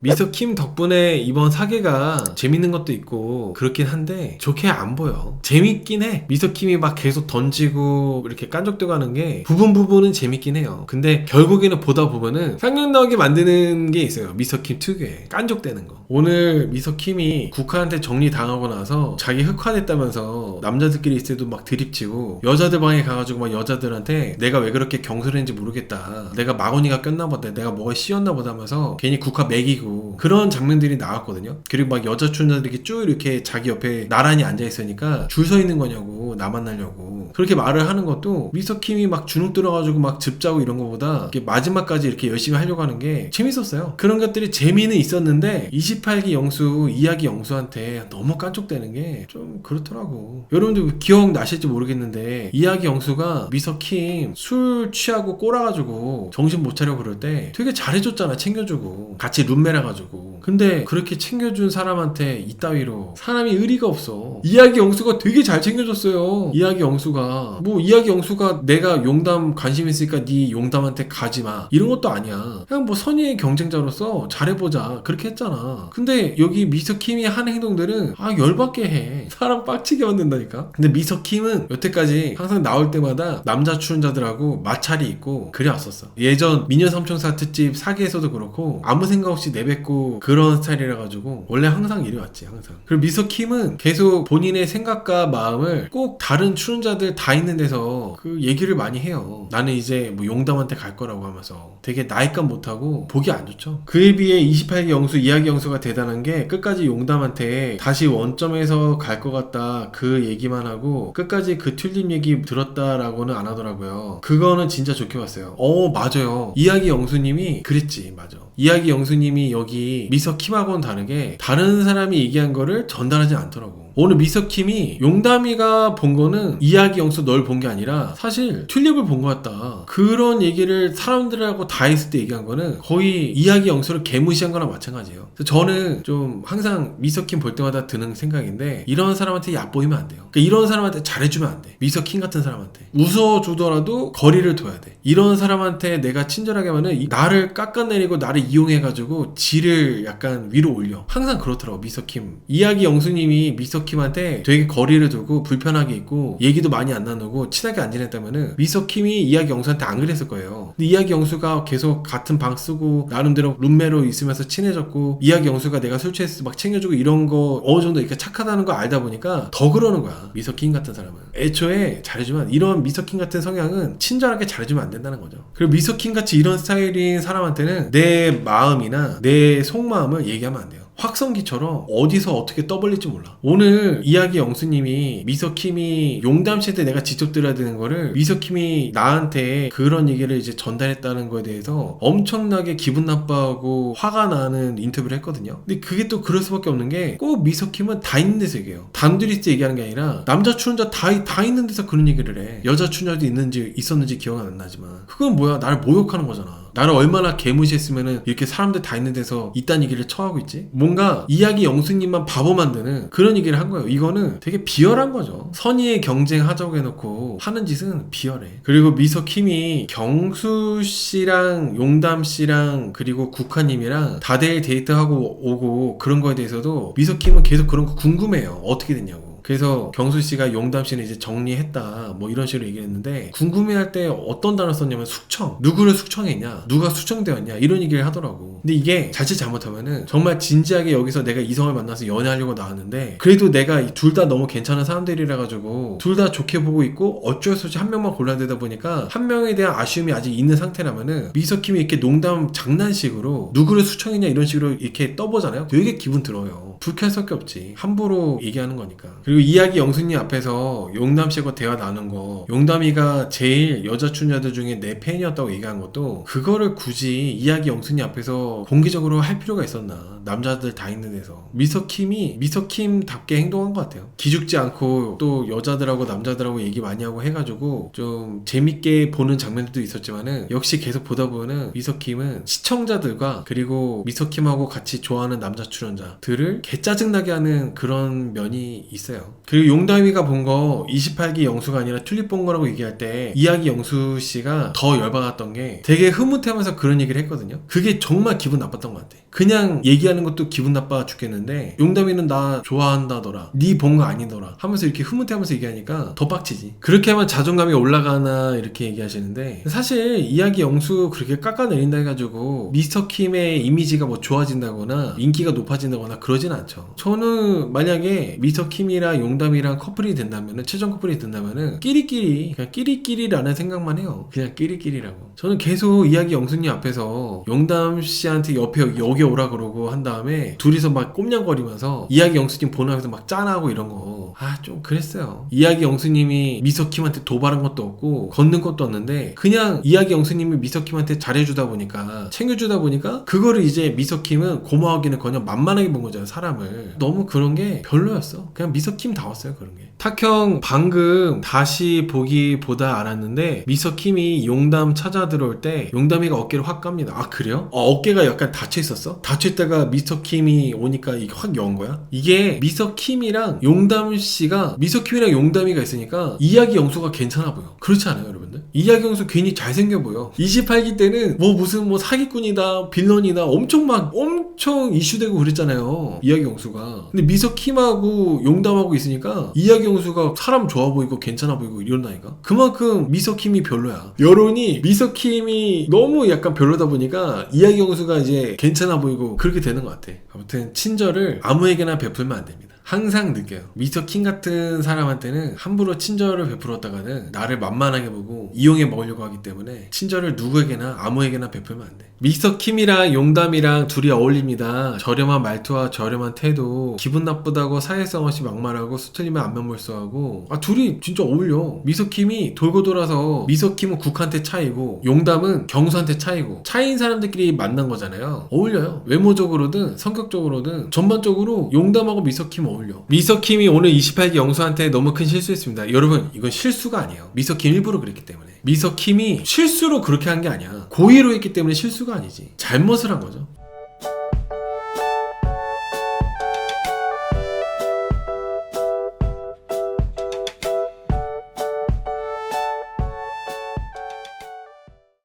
미서킴 덕분에 이번 사계가 재밌는 것도 있고 그렇긴 한데 좋게 안 보여. 재밌긴 해. 미서킴이 막 계속 던지고 이렇게 깐족되고 하는 게 부분은 재밌긴 해요. 근데 결국에는 보다 보면은 쌍욕 나오게 만드는 게 있어요. 미서킴 특유의 깐족되는 거. 오늘 미서킴이 국화한테 정리당하고 나서 자기 흑화됐다면서 남자들끼리 있을 때도 막 드립치고 여자들 방에 가가지고 막 여자들한테 내가 왜 그렇게 경솔했는지 모르겠다. 내가 마구니가 꼈나 보다. 내가 뭐가 씌었나 보다 하면서 괜히 국화 매기고 그런 장면들이 나왔거든요. 그리고 막 여자 출연자들이 쭉 이렇게 자기 옆에 나란히 앉아있으니까 줄 서 있는 거냐고, 나 만나려고 그렇게 말을 하는 것도 미서킴이 막 주눅 들어가지고 막 즙짜고 이런 거보다 이렇게 마지막까지 이렇게 열심히 하려고 하는 게 재밌었어요. 그런 것들이 재미는 있었는데 28기 영수, 2학기 영수한테 너무 깐족되는 게 좀 그렇더라고. 여러분들 기억나실지 모르겠는데 2학기 영수가 미서킴 술 취하고 꼬라가지고 정신 못 차려 그럴 때 되게 잘해줬잖아. 챙겨주고 같이 룸메라 가지고. 근데 그렇게 챙겨준 사람한테 이따위로 사람이 의리가 없어. 이야기 영수가 되게 잘 챙겨줬어요. 이야기 영수가 뭐 이야기 영수가 내가 용담 관심 있으니까 네 용담한테 가지마 이런 것도 아니야. 그냥 뭐 선의의 경쟁자로서 잘해보자 그렇게 했잖아. 근데 여기 미서킴이 하는 행동들은 열받게 해. 사람 빡치게 만든다니까. 근데 미서킴은 여태까지 항상 나올 때마다 남자 출연자들하고 마찰이 있고 그래 왔었어. 예전 미녀삼총사 특집 사기에서도 그렇고 아무 생각 없이 내뱉고 그런 스타일이라 가지고 원래 항상 이래 왔지. 항상. 그리고 미서킴은 계속 본인의 생각과 마음을 꼭 다른 출연자들 다 있는 데서 그 얘기를 많이 해요. 나는 이제 뭐 용담한테 갈 거라고 하면서 되게 나이값 못하고 보기 안 좋죠. 그에 비해 28기 영수, 2학기 영수가 대단한 게 끝까지 용담한테 다시 원점에서 갈 것 같다 그 얘기만 하고 끝까지 그 튤립 얘기 들었다라고는 안 하더라고요. 그거는 진짜 좋게 봤어요. 맞아요. 2학기 영수님이 그랬지. 맞아. 이야기 영수님이 여기 미서킴하고는 다르게 다른 사람이 얘기한 거를 전달하지 않더라고. 오늘 미서킴이 용담이가 본 거는 이야기 영수 널 본 게 아니라 사실 튤립을 본 것 같다. 그런 얘기를 사람들하고 다 했을 때 얘기한 거는 거의 이야기 영수를 개무시한 거랑 마찬가지예요. 그래서 저는 좀 항상 미서킴 볼 때마다 드는 생각인데 이런 사람한테 얕보이면 안 돼요. 그러니까 이런 사람한테 잘해주면 안 돼. 미서킴 같은 사람한테 웃어주더라도 거리를 둬야 돼. 이런 사람한테 내가 친절하게 하면은 나를 깎아내리고 나를 이용해가지고 지를 약간 위로 올려. 항상 그렇더라고. 미서킴 이야기 영수님이 미서킴한테 되게 거리를 두고 불편하게 있고 얘기도 많이 안 나누고 친하게 안 지냈다면은 미서킴이 이야기 영수한테 안 그랬을 거예요. 근데 이야기 영수가 계속 같은 방 쓰고 나름대로 룸메로 있으면서 친해졌고 이야기 영수가 내가 술 취했을 때 막 챙겨주고 이런 거 어느 정도 이렇게 착하다는 거 알다 보니까 더 그러는 거야. 미서킴 같은 사람은 애초에 잘해주면 이런 미서킴 같은 성향은 친절하게 잘해주면 안 된다는 거죠. 그리고 미서킴 같이 이런 스타일인 사람한테는 내 마음이나 내 속마음을 얘기하면 안 돼요. 확성기처럼 어디서 어떻게 떠벌릴지 몰라. 오늘 이야기 영수님이 미서킴이 용담씨한테 내가 직접 들어야 되는 거를 미서킴이 나한테 그런 얘기를 이제 전달했다는 거에 대해서 엄청나게 기분 나빠하고 화가 나는 인터뷰를 했거든요. 근데 그게 또 그럴 수밖에 없는 게 꼭 미서킴은 다 있는 데서 얘기해요. 단둘이 얘기하는 게 아니라 남자 출연자 다 있는 데서 그런 얘기를 해. 여자 출연자도 있었는지 기억은 안 나지만 그건 뭐야? 나를 모욕하는 거잖아. 나를 얼마나 개무시했으면은 이렇게 사람들 다 있는 데서 이딴 얘기를 처하고 있지? 뭔가 이야기 영수님만 바보 만드는 그런 얘기를 한 거예요. 이거는 되게 비열한 거죠. 선의의 경쟁하자고 해놓고 하는 짓은 비열해. 그리고 미서킴이 경수 씨랑 용담 씨랑 그리고 국화님이랑 다대일 데이트하고 오고 그런 거에 대해서도 미서킴은 계속 그런 거 궁금해요. 어떻게 됐냐고. 그래서 경수씨가 용담씨는 이제 정리했다 뭐 이런 식으로 얘기했는데 궁금해할 때 어떤 단어 썼냐면 숙청. 누구를 숙청했냐, 누가 숙청되었냐 이런 얘기를 하더라고. 근데 이게 자칫 잘못하면은 정말 진지하게 여기서 내가 이성을 만나서 연애하려고 나왔는데 그래도 내가 둘 다 너무 괜찮은 사람들이라 가지고 둘 다 좋게 보고 있고 어쩔 수 없이 한 명만 골라야 되다 보니까 한 명에 대한 아쉬움이 아직 있는 상태라면은 미서킴이 이렇게 농담 장난식으로 누구를 숙청했냐 이런 식으로 이렇게 떠보잖아요. 되게 기분 들어요. 불쾌할 수밖에 없지. 함부로 얘기하는 거니까. 그리고 이야기 영수님 앞에서 용담씨하고 대화 나눈 거 용담이가 제일 여자 출연자들 중에 내 팬이었다고 얘기한 것도 그거를 굳이 이야기 영수님 앞에서 공개적으로 할 필요가 있었나. 남자들 다 있는 데서 미서킴이 미서킴답게 행동한 것 같아요. 기죽지 않고 또 여자들하고 남자들하고 얘기 많이 하고 해가지고 좀 재밌게 보는 장면들도 있었지만은 역시 계속 보다 보면은 미서킴은 시청자들과 그리고 미서킴하고 같이 좋아하는 남자 출연자들을 개 짜증나게 하는 그런 면이 있어요. 그리고 용담이가 본 거 28기 영수가 아니라 튤립 본 거라고 얘기할 때 이야기 영수 씨가 더 열받았던 게 되게 흐뭇해하면서 그런 얘기를 했거든요. 그게 정말 기분 나빴던 것 같아. 그냥 얘기하는 것도 기분 나빠 죽겠는데 용담이는 나 좋아한다더라, 네 본 거 아니더라 하면서 이렇게 흐뭇해하면서 얘기하니까 더 빡치지. 그렇게 하면 자존감이 올라가나 이렇게 얘기하시는데, 사실 이야기 영수 그렇게 깎아내린다 해가지고 미스터킴의 이미지가 뭐 좋아진다거나 인기가 높아진다거나 그러진 않죠. 저는 만약에 미스터킴이랑 용담이랑 커플이 된다면은, 최종 커플이 된다면은 끼리끼리, 그냥 끼리끼리라는 생각만 해요. 그냥 끼리끼리라고. 저는 계속 이야기 영수님 앞에서 용담 씨한테 옆에 여기 오라 그러고 한 다음에 둘이서 막 꼼냥거리면서 이야기 영수님 보면서 막 짠하고 이런 거 좀 그랬어요. 이야기 영수님이 미서킴한테 도발한 것도 없고 걷는 것도 없는데 그냥 이야기 영수님이 미서킴한테 잘해주다 보니까, 챙겨주다 보니까 그거를 이제 미서킴은 고마워하기는커녕 만만하게 본 거잖아요, 사람을. 너무 그런 게 별로였어. 그냥 미서킴 다 왔어요, 그런 게. 탁형 방금 다시 보기보다 알았는데 미서킴이 용담 찾아 들어올 때 용담이가 어깨를 확 깝니다. 아 그래요? 어깨가 약간 닫혀 있었어? 닫혀 있다가 미서킴이 오니까 이게 확 연 거야? 이게 미서킴이랑 용담 씨가, 미서킴이랑 용담이가 있으니까 이야기 영수가 괜찮아 보여. 그렇지 않아요, 여러분들? 이야기 영수 괜히 잘생겨 보여. 28기 때는 뭐 무슨 뭐 사기꾼이다, 빌런이다 엄청 이슈되고 그랬잖아요, 이야기 영수가. 근데 미서킴하고 용담하고 있으니까 이야기 영수가 사람 좋아 보이고 괜찮아 보이고 이런다니까. 그만큼 미서킴이 별로야. 여론이 미서킴이 너무 약간 별로다 보니까 이야기 영수가 이제 괜찮아 보이고 그렇게 되는 것 같아. 아무튼 친절을 아무에게나 베풀면 안 됩니다. 항상 느껴요. 미서킴 같은 사람한테는 함부로 친절을 베풀었다가는 나를 만만하게 보고 이용해 먹으려고 하기 때문에 친절을 누구에게나 아무에게나 베풀면 안 돼. 미서킴이랑 용담이랑 둘이 어울립니다. 저렴한 말투와 저렴한 태도, 기분 나쁘다고 사회성 없이 막말하고 수틀리면 안면몰수하고. 둘이 진짜 어울려. 미서킴이 돌고 돌아서 미서킴은 국한테 차이고 용담은 경수한테 차이고, 차이인 사람들끼리 만난 거잖아요. 어울려요. 외모적으로든 성격적으로든 전반적으로 용담하고 미서킴 어울려. 미서킴이 오늘 28기 영수한테 너무 큰 실수했습니다. 여러분, 이건 실수가 아니에요. 미서킴 일부러 그랬기 때문에. 미서킴이 실수로 그렇게 한 게 아니야. 고의로 했기 때문에 실수가 아니지. 잘못을 한 거죠.